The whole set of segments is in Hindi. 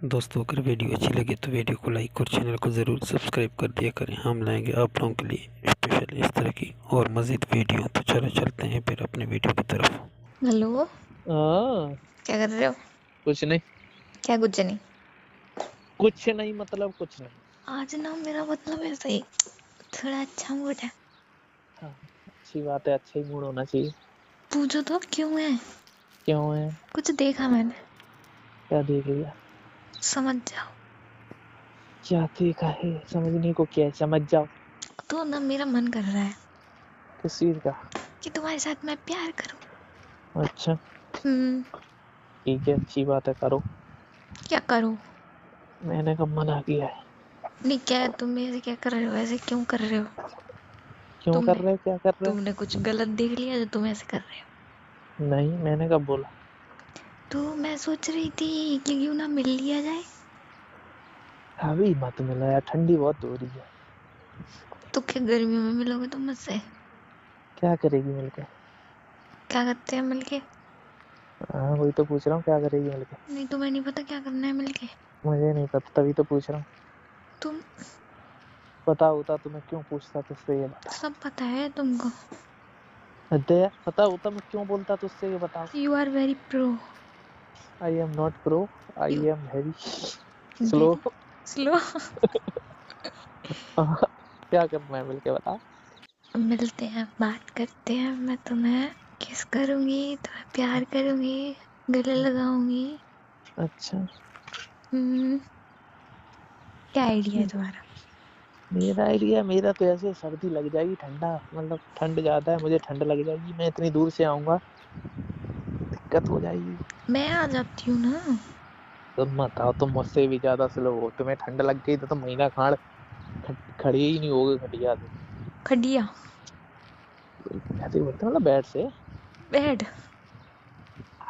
दोस्तों अगर वीडियो अच्छी लगे तो वीडियो को लाइक और चैनल को ज़रूर सब्सक्राइब कर दिया करें। हम लाएंगे आप लोगों के लिए स्पेशल इस तरह की और मज़ीद वीडियो। तो चलो चलते हैं फिर अपने वीडियो की तरफ। हेलो, हाँ, क्या कर रहे हो? कुछ नहीं। क्या कुछ नहीं? कुछ नहीं मतलब कुछ नहीं। आज ना मेरा मतलब ऐसा ही थोड़ा अच्छा मूड है। हाँ, अच्छी बात है, अच्छा ही मूड होना चाहिए। पूछो तो क्यों है? क्यों है? कुछ देखा मैंने, क्या देख लिया? समझ जाओ। क्या देखा है? समझने को क्या है, समझ जाओ। तो ना मेरा मन कर रहा है किस चीज का? कि तुम्हारे साथ मैं प्यार करूं। अच्छा हम्म। ठीक है, अच्छी बात है, करो। क्या करूं? मैंने कब मना किया है? नहीं, क्या तुम मेरे क्या कर रहे हो? ऐसे क्यों कर रहे हो? क्यों कर तुमने रहे हो? क्या कर रहे तुमने कुछ गलत देख लिया जो तुम ऐसे कर रहे हो? हो? नहीं, मैंने कब बोला? तो मैं सोच रही थी कि क्यों ना मिल लिया जाए। अभी मत मिलो यार, ठंडी बहुत हो रही है। तो क्या गर्मियों में मिलोगे तुम मुझसे? क्या करेगी मिलके? क्या करते हैं मिलके? हाँ वही तो पूछ रहा हूँ, क्या करेगी मिलके? नहीं, तुम्हें नहीं पता क्या करना है मिलके? मुझे नहीं पता, तभी तो पूछ रहा हूँ। तुम पता होता तो मैं क्यों पूछता तुझसे, ये बता। सब पता है तुमको। अरे यार, पता होता मैं क्यों बोलता तुझसे, ये बताओ। You are very pro. I am not pro, I you am very slow. Very slow. क्या करना है मिलके बताओ। मिलते हैं, बात करते हैं, मैं तुम्हें किस करूंगी, तुम्हें प्यार करूंगी, गले लगाऊंगी। अच्छा, हम्म। क्या आइडिया है तुम्हारा? मेरा आइडिया, मेरा तो ऐसे सर्दी लग जाएगी, ठंडा मतलब ठंड ज्यादा है, मुझे ठंड लग जाएगी, मैं इतनी दूर से आऊंगा, दिक्कत हो जाएगी। मैं आ जाती हूँ ना। तुम मत आओ, तुम मुझसे भी ज्यादा स्लो हो, तुम्हें ठंड लग गई तो तुम महीना खाड़ खड़ी ही नहीं होगे खटिया से। खडिया? ऐसे ही बोलते हैं, मतलब बेड से। बेड?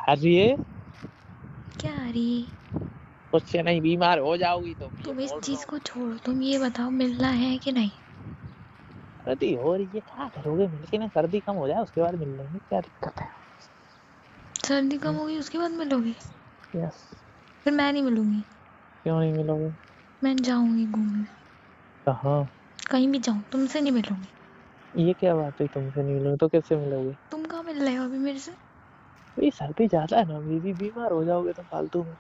अरे क्या रही? कुछ नहीं, बीमार हो जाओगी तुम, ये तुम इस बोल रहा चीज हूँ। को छोड़ो, तुम ये बताओ मिलना है कि नहीं? सर्दी हो रही है, क्या करोगे मिलके ना, सर्दी कम हो जाए उसके बाद मिल लेंगे, क्या दिक्कत है। सर्दी कम होगी उसके बाद मिलोगी? यस। फिर मैं नहीं मिलूंगी। क्यों नहीं मिलोगे? मैं जाऊंगी घूमने। कहाँ? कहीं भी जाऊं, तुमसे नहीं मिलूंगी। ये क्या बात है, तुमसे नहीं मिलोगे तो किससे मिलोगे? तुम कहाँ मिल रहे हो अभी मेरे से? भाई सर्दी ज्यादा है ना मेरी, बीमार हो जाओगे तो फालतू में।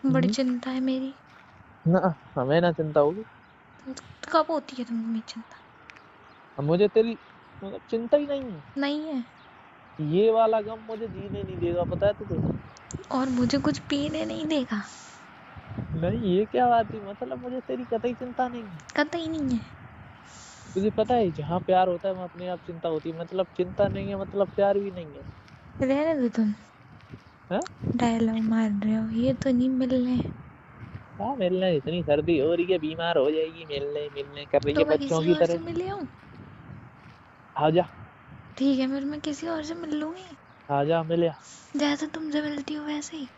बड़ी हम्म? चिंता है मेरी। ना, हमें ना चिंता होगी। कब होती है तुम्हें चिंता? अब मुझे तेरी मतलब चिंता ही नहीं है। नहीं है। ये वाला गम मुझे जीने नहीं देगा, पता है तुझे? और मुझे कुछ पीने नहीं देगा। नहीं, ये क्या बात हुई, मतलब मुझे तेरी कतई चिंता नहीं है। कतई नहीं है। तुझे पता है जहाँ प्यार होता है वहाँ अपने आप चिंता होती है, मतलब चिंता नहीं है मतलब प्यार भी नहीं है। रहने दो तुम। हाँ? डायलॉग मार रहे हो, ये तो नहीं मिलने। क्या मिलने, इतनी सर्दी हो रही है, बीमार हो जाएगी, मिलने मिलने कर रही है तो मैं बच्चों किसी की और से तरह। मिली हूँ? आजा, ठीक है, फिर मैं किसी और से मिल लूंगी। आजा मिले। जैसे तुमसे मिलती हूँ वैसे ही।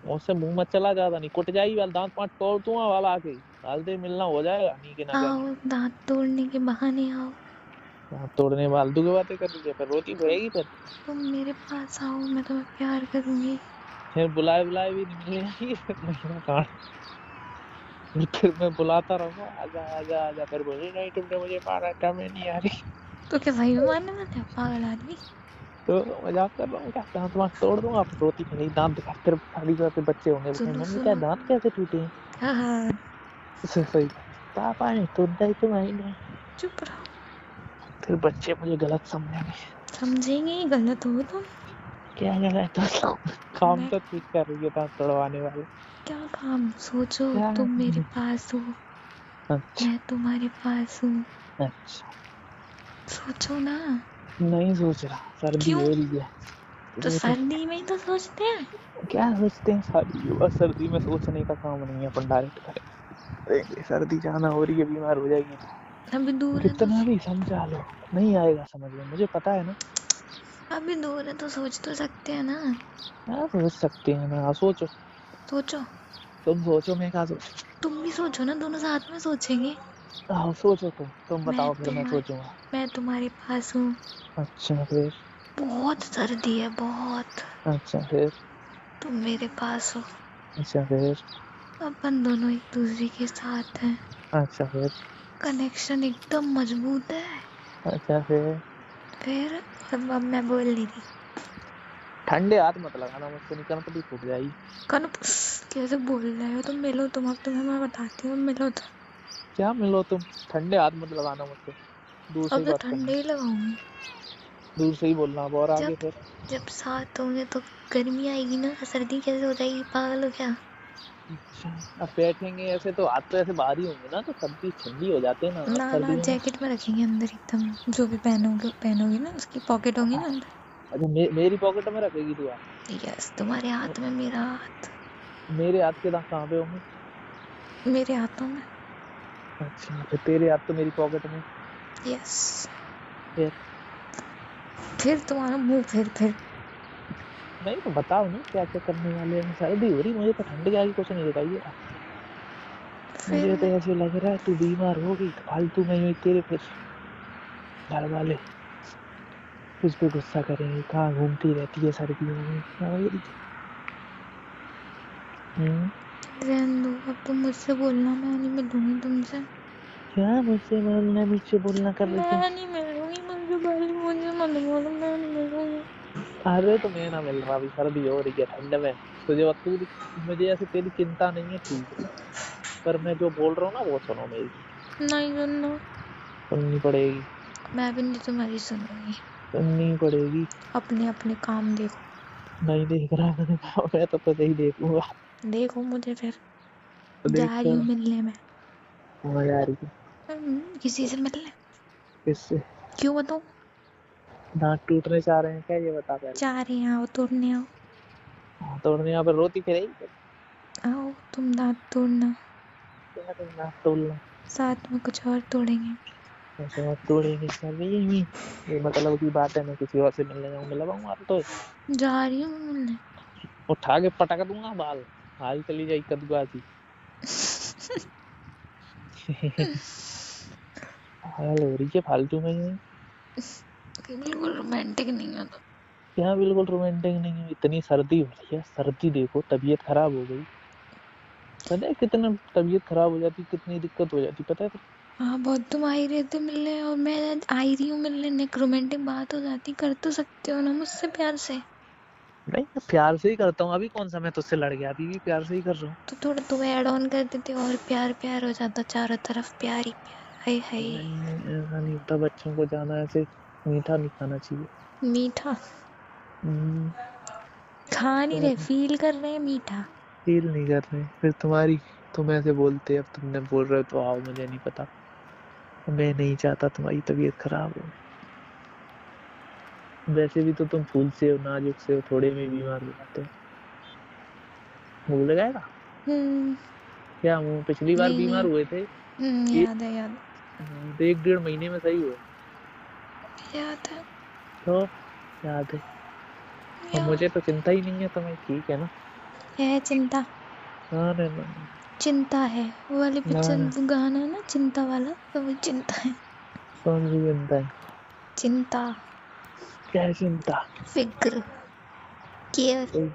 उससे मुंह मत चला, ज्यादा नहीं कुट जाएगी, वाल दांत पांच तोड़ दूंगा वाला आके। हालते मिलना हो जाएगा, नहीं के ना आओ, कहने। दांत तोड़ने के बहाने आओ। दांत तोड़ने फालतू की बातें कर रही है, फिर रोती तुम पड़ेगी फिर। तुम मेरे पास आओ, मैं तुम्हें प्यार करूंगी। फिर बुलाए बुलाए भी नहीं मिलने आएगी, फिर महीना काट। फिर मैं बुलाता रहूंगा, आजा आजा आजा, फिर बोले नहीं तुमने मुझे मारा था, मैं नहीं आ रही। तो क्या सही में मारने वाले हो, पागल आदमी? तो मजाक कर रहा हूँ क्या, दांत वांत तोड़ दूंगा, फिर रोती पड़ेगी, दांत दिखा, फिर सारी बातें बच्चे होंगे, बोले सुनो मम्मी क्या सुनो। दांत कैसे टूटे हैं? हाँ हाँ। इससे सही पापा ने टूट ही तो महीने। चुप रहो। फिर बच्चे मुझे गलत समझेंगे। समझेंगे ही, गलत हो तुम। क्या गलत है? काम मैं तो ठीक कर रही है दांत तोड़वाने वाले। क्या काम? सोचो, क्या? तुम मेरे पास हो, अच्छा मैं तुम्हारे पास हूँ। अच्छा, सोचो ना। नहीं सोच रहा, सर्दी क्यों? हो रही है। तो ये तो सर्दी में ही तो सोचते हैं। क्या सोचते हैं, शादी और सर्दी में सोचने का काम नहीं है, अपन डायरेक्ट करेंगे। सर्दी ज्यादा हो रही है, बीमार हो जाएगी तो अभी दूर है तो कितना भी समझा लो, नहीं आएगा समझ में, मुझे पता है ना। अभी दूर है तो सोच तो सकते हैं ना। हाँ सोच सकते हैं ना, सोचो। सोचो। तुम सोचो, मैं क्या सोच। तुम भी सोचो ना, दोनों साथ में सोचेंगे। हाँ सोचो, तुम मैं बताओ, फिर मैं तुम्हारे सोचूंगा। मैं तुम्हारे पास हूँ। अच्छा फिर? बहुत सर्दी है, बहुत। अच्छा फिर? तुम मेरे पास हो, अच्छा फिर? अपन दोनों एक दूसरे के साथ हैं, अच्छा फिर? कनेक्शन एकदम मजबूत है। अच्छा फिर? फिर अब मैं बोल नहीं रही। ठंडे हाथ मत लगाना मुझसे, नहीं कनपटी फूट जाएगी। कैसे बोल रहे हो तुम? मिलो तुम, अब तुम्हें मैं बताती हूँ, मिलो तो। क्या मिलो तुम? ठंडे हाथ मत लगाना मुझसे, दूर से अब ही तो बात करना, ठंडे ही लगाऊंगी। दूर से ही बोलना। अब और आगे जब फिर? जब साथ होंगे तो गर्मी आएगी ना, सर्दी कैसे हो जाएगी? पागल हो क्या? अच्छा, अब बैठेंगे ऐसे तो हाथ तो ऐसे बाहर ही होंगे ना, तो सर्दी ठंडी हो जाती है ना हाथ ना सर्दियों में। जैकेट में रखेंगे अंदर एकदम, जो भी पहनोगे पहनोगी ना, उसकी पॉकेट होंगी ना अंदर। अच्छा मेरी पॉकेट में रखेगी तू हाथ? यस, तुम्हारे हाथ में मेरा हाथ। मेरे हाथ के दांत कहाँ पे होंगे? मेरे हाथों में। अच्छा, फिर तेरे हाथ तो मेरी पॉकेट में। यस। फिर? फिर तुम्हारा मुंह, फिर नहीं तो बताओ ना क्या क्या करने वाले हैं। सर्दी हो रही, मुझे तो ठंड के आगे कुछ नहीं दिखाई दे रहा। फिर मुझे तो मैं ऐसे लग रहा है तू बीमार हो गई, तो फालतू में ही तेरे फिर घर वाले तुझ पे गुस्सा करेंगे, कहाँ घूमती रहती है सर्दियों में, हाँ मेरी। हम्म। रहने दो, अब तुम मुझसे बोलना, मैं नहीं मिलूंगी तुमसे। क्या मुझसे बोलना, मुझसे बोलना कर रही है? मैं नहीं मिलूंगी तुमसे भाई, मुझे मत बोलो, मैं नहीं मिलूंगी। अरे तो मैं ना मिल रहा, अभी सर्दी हो रही है ठंड में। तुझे तू मुझे ऐसे तेरी चिंता नहीं है, ठीक है, पर मैं जो बोल रहा हूँ ना वो सुनो मेरी। नहीं सुनना। सुननी पड़ेगी। मैं भी नहीं तुम्हारी सुनूंगी। सुननी पड़ेगी। अपने अपने काम देखो। नहीं देख रहा मैंने कहा, मैं तो तुझे ही देखूंगा। देखो मुझे फिर। तो देख जा रही कर हूँ मिलने में। समझ आ रही है। किसी से मिलने। किससे? क्यों बताऊँ? दांत टूटने चाह रहे हैं क्या, ये बता पहले। जा रही हैं, आओ तोड़ने आओ। हाँ, तोड़ने यहाँ पर रोती फिरेगी। आओ तुम दांत तोड़ना, क्या तुम दांत तोड़ना? साथ में कुछ और तोड़ेंगे। ऐसे मत तोड़ेंगे सभी। ये मतलब की बात है, मैं किसी और से मिलने जाऊंगा लगाऊंगा तो जा रही हूँ मैं मिलने। उठा के पटक दूंगा बाल, हाल चली जाएगी कदुआसी। हाल हो रही है फालतू में ये। बिल्कुल रोमांटिक नहीं है तो। क्या बिल्कुल रोमांटिक नहीं है? इतनी सर्दी हो रही है, सर्दी देखो, तबीयत खराब हो गई। पता है कितना तबीयत खराब हो जाती, कितनी दिक्कत हो जाती, पता है तेरे? हाँ बहुत, तुम आ ही रहे थे मिलने और मैं आई रही हूँ मिलने, एक रोमांटिक बात हो जाती, कर तो सकते हो ना मुझसे प्यार से। नहीं, मैं प्यार से ही करता हूँ। अभी कौन सा मैं तुझसे लड़ गया? अभी भी प्यार से ही कर रहा हूँ। तो थोड़ा तुम ऐड ऑन कर देते और प्यार प्यार हो जाता, चारों तरफ प्यार ही प्यार। हाय हाय। नहीं, ऐसा नहीं होता। बच्चों को ज्यादा ऐसे मीठा नहीं खाना चाहिए। मीठा हम्म, खा नहीं क्या रहे, फील कर रहे हैं मीठा। फील नहीं कर रहे फिर तुम्हारी? तुम ऐसे बोलते, अब तुमने बोल रहे हो तो आओ, मुझे नहीं पता। मैं नहीं चाहता तुम्हारी तबीयत खराब हो। वैसे भी तो तुम फूल से हो, नाजुक से हो, थोड़े में बीमार हो जाते हो। भूल जाएगा हम्म। क्या? मुंह पिछली बार नहीं बीमार नहीं। हुए थे। याद है याद तो 1-1.5 महीने में सही हुए। है याद है तो याद है। और याद मुझे तो चिंता ही नहीं है तुम्हें, ठीक है ना? है। चिंता, हाँ ना। चिंता है। वो वाले ना पिक्चर ना। गाना है ना चिंता वाला, तो वो चिंता है। कौन सी चिंता है? चिंता, क्या चिंता? फिक्र, केयर, कोई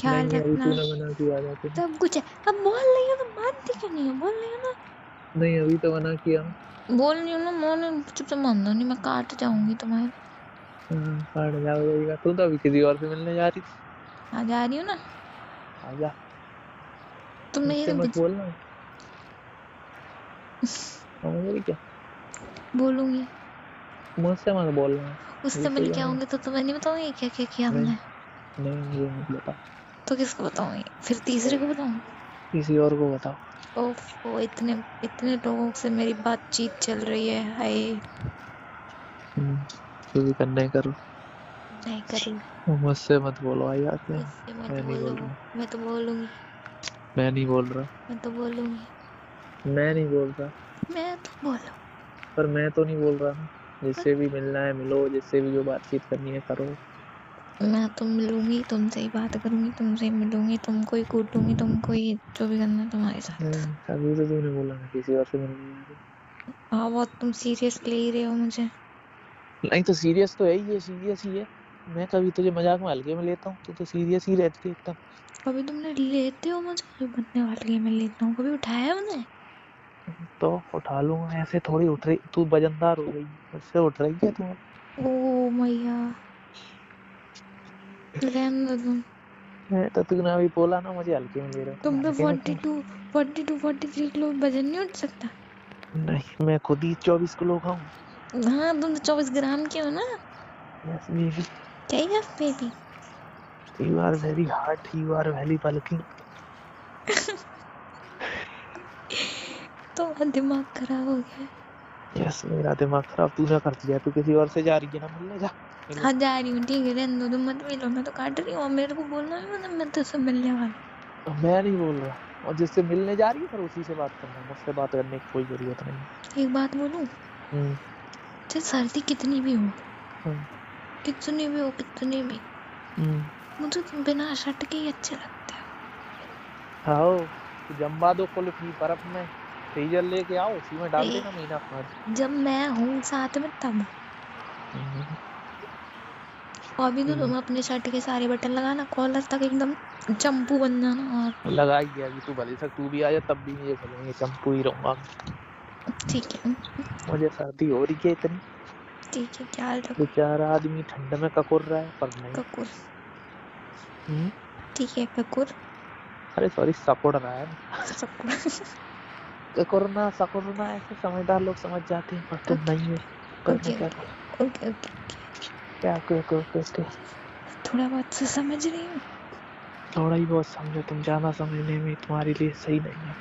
ख्याल नहीं, अभी रखना, तूने मना किया था तुम। सब कुछ है। अब बोल रही हो तो मानती क्यों नहीं हो? बोल रही हो ना। नहीं, अभी तो मना किया। बोल रही हूँ ना, मोने चुप से मान दो, नहीं मैं काट जाऊंगी तुम्हारे। हाँ, काट जाएगा। तू तो अभी किसी और से मिलने जा रही थी। आ जा रही हूँ ना। आजा। तुमने मुझसे मत बोलना। समझ रही क्या? बोलूंगी। मुझसे मत बोलना। उससे जैसे मिल कि के हम। आऊंगी तो तुम्हें नहीं बताऊंगी क्या क्या किया नहीं, हमने। नहीं मुझे मत बता। तो किसको बताऊंगी? फिर तीसरे को बताऊं? किसी और को बताओ। ओफो, इतने इतने लोगों से मेरी बातचीत चल रही है, हाय। हम्म, जो भी करना है करो। नहीं करूँ? मुझसे मत बोलो, आई बात है। मुझसे मत मैं नहीं बोल बोलो। रहा। मैं तो बोलूंगी। मैं नहीं बोल रहा। मैं तो बोलूंगी। मैं नहीं बोल रहा। मैं तो बोलूं। पर मैं तो नहीं बोल रहा ना। पर जिससे भी मिलना है मिलो, जिससे भी जो बातचीत करनी है करो। मैं तो मिलूंगी, तुमसे ही बात करूंगी, तुमसे ही मिलूंगी, तुमको ही कूटूंगी, तुमको ही जो भी करना है तुम्हारे साथ। अभी तो तूने बोला ना किसी और से मिलने जा रही। हाँ बहुत, तुम सीरियस ले ही रहे हो मुझे। नहीं तो सीरियस तो है ही, ये सीरियस ही है। मैं कभी तुझे मजाक में हल्के में लेता हूँ, तू तो सीरियस ही रहती है एकदम। कभी तुमने लेते हो मुझे बनने वाले के मैं लेता हूँ, कभी उठाया है मुझे? तो उठा लूंगा, ऐसे थोड़ी उठ रही तू, वजनदार हो गई, मुझसे उठ रही है तू। ओ मैया, रहने दो तुम। मैं तो तूने अभी बोला ना मुझे हल्के में ले रहा हूँ, तुम पे हल्के में क्यों? 42 43 किलो वजन नहीं उठ सकता? नहीं, मैं खुद ही 24 किलो का हूँ। हाँ तुम तो 24 ग्राम के हो ना। यस बेबी, क्या है baby? You are very hard, you are very bulky. तो दिमाग खराब हो गया है। यस, मेरा दिमाग खराब तूने कर दिया, तू किसी और से जा रही है ना मिलने, जा मिलो। हाँ जा रही हूँ, ठीक है रहने दो, तुम मत मिलो, मैं तो काट रही हूँ। मेरे को बोलना भी मतलब मैं तुझसे मिलने वाली। मैं नहीं बोल रहा, और जिससे मिलने जा रही है फिर उसी से बात करना, मुझसे बात करने की कोई जरूरत नहीं। एक बात बोलूं, हम्म चाहे सर्दी कितनी भी हो, हम्म कितनी भी हो, कितनी भी, हम्म। मुझे तुम बिना शर्ट के ही अच्छे लगते आओ, तो जमवा दो कुल्फ ही बर्फ में, फ्रीजर लेके आओ, उसी में डाल देना महीना खाद। हो जब मैं हूँ साथ में तब। और अभी तो तुम अपने शर्ट के सारे बटन लगाना, कॉलर तक एकदम चंपू बन जाना। और लगा ही गया, अभी तू भले सक तू भी आ जा, तब भी मुझे खुलेंगे, चंपू ही रहूंगा। ठीक है, मुझे सर्दी हो रही है इतनी, ठीक है, ख्याल रखो। बेचारा आदमी ठंड में ककुर रहा है पर नहीं। ककुर, हम्म, ठीक है ककुर। अरे सॉरी, सकुड़ रहा है। सकुर। ककुरना सकुरना ऐसे समझदार लोग समझ जाते हैं, पर तुम ओके नहीं हो, पर मैं ओके क्या ओके करूं। Okay okay. क्या ओके। थोड़ा बहुत से समझ रही हूँ। थोड़ा ही बहुत समझो, तुम ज्यादा समझने में तुम्हारे लिए सही नहीं है।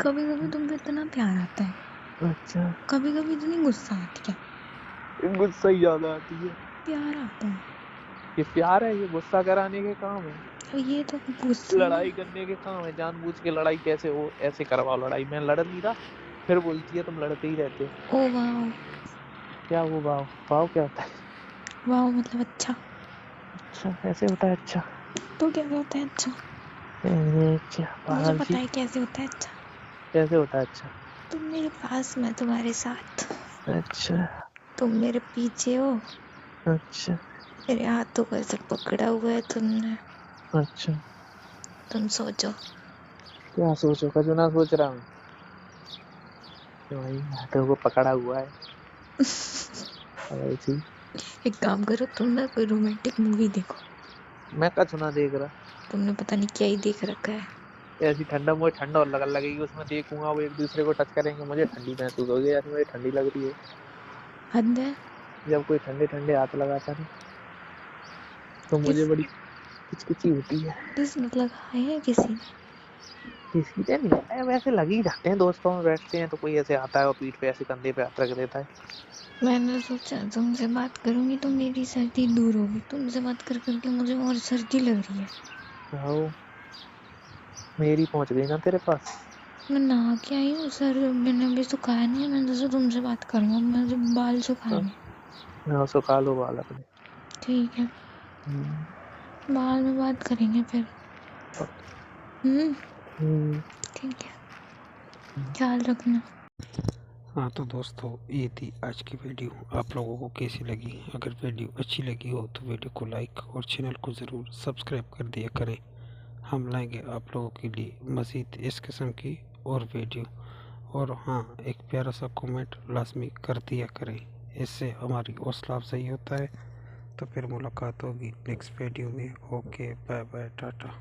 कभी कभी तुम पे इतना प्यार आता है, अच्छा, कभी कभी इतनी गुस्सा आती है। गुस्सा ही ज्यादा आती है। प्यार आता है। ये प्यार है, ये गुस्सा कराने के काम है, और ये तो गुस्से में। लड़ाई करने के काम है, जानबूझ के लड़ाई कैसे हो, ऐसे करवाओ लड़ाई, मैं लड़ नहीं रहा, फिर बोलती है तुम लड़ते ही रहते हो। Oh wow. क्या वो भाव, भाव क्या होता है? वाओ मतलब अच्छा। अच्छा, ऐसे होता है अच्छा? तो क्या होता है अच्छा? अच्छा मुझे पागल पता सी, है कैसे होता है अच्छा। कैसे होता है अच्छा? तुम मेरे पास, मैं तुम्हारे साथ। अच्छा तुम मेरे पीछे हो, अच्छा मेरे हाथों को ऐसे पकड़ा हुआ है तुमने। अच्छा। तुम सोचो। क्या सोचो, कुछ ना सोच रहा हूँ, वही हाथों को पकड़ा हुआ है, पागल सी। एक काम करो, तुम ना कोई रोमांटिक मूवी देखो। मैं कछ ना देख रहा, तुमने पता नहीं क्या ही देख रखा है। ऐसी ठंडा, मुझे ठंड और लगेगी उसमें, देखूंगा वो एक दूसरे को टच करेंगे, मुझे ठंडी महसूस होगी, जैसे मुझे ठंडी लग रही हो। हद है। जब कोई ठंडे ठंडे हाथ लगाता है तो मुझे किस बड़ी किचकिची होती है। किसने लगाया है? किसी ने? किसी ने नहीं लगाया, वैसे लग ही जाते हैं, दोस्तों में बैठते हैं तो कोई ऐसे आता है और पीठ पे ऐसे कंधे पे हाथ रख देता है। मैंने सोचा तुमसे बात करूंगी तो मेरी सर्दी दूर होगी, तुमसे बात कर करके मुझे और सर्दी लग रही है। आओ, मेरी पहुंच गई ना तेरे पास। मैं नहा के आई हूँ, सर मैंने अभी सुखाया नहीं है, मैंने सोचा तुमसे बात करूंगा, मुझे बाल सुखाने। हाँ, सुखा लो बाल अपने। ठीक है, हम्म, बाद में बात करेंगे फिर। हम्म। हम्म, ठीक है, ख्याल रखना। हाँ तो दोस्तों, ये थी आज की वीडियो। आप लोगों को कैसी लगी? अगर वीडियो अच्छी लगी हो तो वीडियो को लाइक और चैनल को ज़रूर सब्सक्राइब कर दिया करें। हम लाएंगे आप लोगों के लिए मज़ीद इस किस्म की और वीडियो। और हाँ, एक प्यारा सा कमेंट लाजमी कर दिया करें, इससे हमारी हौसला अफजाई होता है। तो फिर मुलाकात होगी नेक्स्ट वीडियो में। Okay, bye bye, Tata.